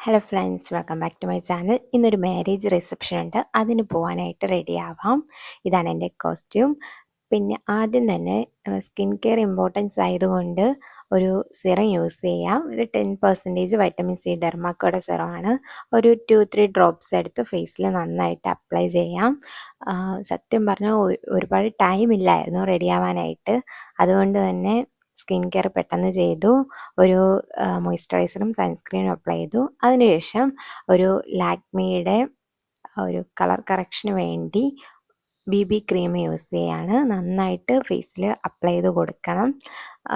Hello friends, welcome back to my channel. ഇന്നൊരു marriage reception ഉണ്ട്, അതിന് പോകാനായിട്ട് റെഡി ആവാം. ഇതാണ് എൻ്റെ കോസ്റ്റ്യൂം. പിന്നെ ആദ്യം തന്നെ സ്കിൻ കെയർ ഇമ്പോർട്ടൻസ് ആയതുകൊണ്ട് ഒരു സിറം യൂസ് ചെയ്യാം. ഒരു 10% വൈറ്റമിൻ സി ഡെർമാക്കോയുടെ സിറമാണ്. ഒരു 2-3 ഡ്രോപ്സ് എടുത്ത് ഫേസിൽ നന്നായിട്ട് അപ്ലൈ ചെയ്യാം. സത്യം പറഞ്ഞാൽ ഒരുപാട് ടൈം ഇല്ലായിരുന്നു റെഡി ആവാനായിട്ട്. അതുകൊണ്ട് തന്നെ സ്കിൻ കെയർ പെട്ടെന്ന് ചെയ്തു. ഒരു മോയ്സ്ചറൈസറും സൺസ്ക്രീനും അപ്ലൈ ചെയ്തു. അതിനുശേഷം ഒരു ലാക്മിയുടെ ഒരു കളർ കറക്ഷന് വേണ്ടി BB ക്രീം യൂസ് ചെയ്യാണ്. നന്നായിട്ട് ഫേസിൽ അപ്ലൈ ചെയ്ത് കൊടുക്കണം.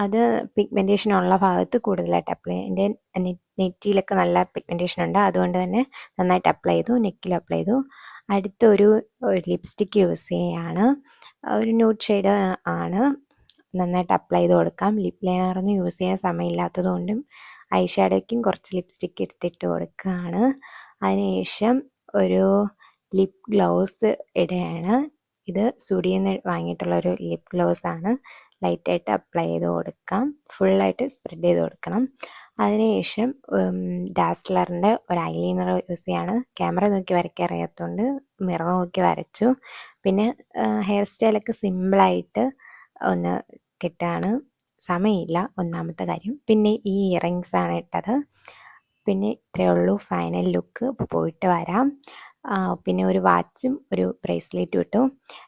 അത് പിഗ്മെൻറ്റേഷൻ ഉള്ള ഭാഗത്ത് കൂടുതലായിട്ട് അപ്ലൈ ചെയ്യാം. എൻ്റെ നെറ്റിയിലൊക്കെ നല്ല പിഗ്മെൻറ്റേഷൻ ഉണ്ട്, അതുകൊണ്ട് തന്നെ നന്നായിട്ട് അപ്ലൈ ചെയ്തു. നെക്കിൽ അപ്ലൈ ചെയ്തു. അടുത്തൊരു ലിപ്സ്റ്റിക്ക് യൂസ് ചെയ്യാണ്. ഒരു ന്യൂഡ് ഷെയ്ഡ് ആണ്. നന്നായിട്ട് അപ്ലൈ ചെയ്ത് കൊടുക്കാം. ലിപ് ലൈനറൊന്നും യൂസ് ചെയ്യാൻ സമയമില്ലാത്തത് കൊണ്ടും ഐ ഷാഡോയ്ക്കും കുറച്ച് ലിപ്സ്റ്റിക്ക് എടുത്തിട്ട് കൊടുക്കുകയാണ്. അതിനുശേഷം ഒരു ലിപ് ഗ്ലൗസ് ഇടുകയാണ്. ഇത് സുഡിയിൽ നിന്ന് വാങ്ങിയിട്ടുള്ളൊരു ലിപ് ഗ്ലൗസ് ആണ്. ലൈറ്റായിട്ട് അപ്ലൈ ചെയ്ത് കൊടുക്കാം. ഫുള്ളായിട്ട് സ്പ്രെഡ് ചെയ്ത് കൊടുക്കണം. അതിനുശേഷം ഡാസ്ലറിൻ്റെ ഒരു ഐലൈനർ യൂസ് ചെയ്യാണ്. ക്യാമറ നോക്കി വരയ്ക്കാൻ അറിയാത്തതുകൊണ്ട് മിറർ നോക്കി വരച്ചു. പിന്നെ ഹെയർ സ്റ്റൈലൊക്കെ സിമ്പിളായിട്ട് ഒന്ന് കിട്ടുകയാണ്. സമയമില്ല, ഒന്നാമത്തെ കാര്യം. പിന്നെ ഈ ഇയറിങ്സ് ആണ് ഇട്ടത്. പിന്നെ ഇത്രയേ ഉള്ളൂ ഫൈനൽ ലുക്ക്. ഇപ്പോൾ പോയിട്ട് വരാം. പിന്നെ ഒരു വാച്ചും ഒരു ബ്രേസ്ലെറ്റും ഇട്ടു.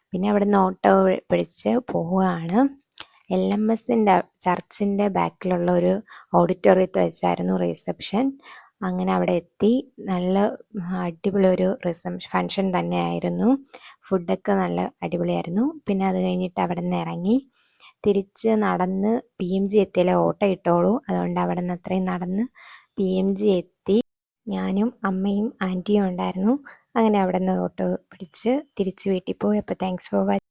പിന്നെ അവിടെ നിന്ന് ഓട്ടോ പിടിച്ച് പോവുകയാണ്. LMS ചർച്ചിൻ്റെ ബാക്കിലുള്ള ഒരു ഓഡിറ്റോറിയത്തിൽ വെച്ചായിരുന്നു റിസപ്ഷൻ. അങ്ങനെ അവിടെ എത്തി. നല്ല അടിപൊളി ഒരു ഫങ്ഷൻ തന്നെയായിരുന്നു. ഫുഡൊക്കെ നല്ല അടിപൊളിയായിരുന്നു. പിന്നെ അത് കഴിഞ്ഞിട്ട് അവിടെ നിന്ന് ഇറങ്ങി തിരിച്ച് നടന്ന് PMG എത്തിയാലേ ഓട്ടോ ഇട്ടോളൂ. അതുകൊണ്ട് അവിടെ നിന്ന് അത്രയും നടന്ന് PMG എത്തി. ഞാനും അമ്മയും ആൻറ്റിയും ഉണ്ടായിരുന്നു. അങ്ങനെ അവിടെ നിന്ന് ഓട്ടോ പിടിച്ച് തിരിച്ച് വീട്ടിൽ പോയി. അപ്പോൾ താങ്ക്സ് ഫോർ വാച്ചിങ്.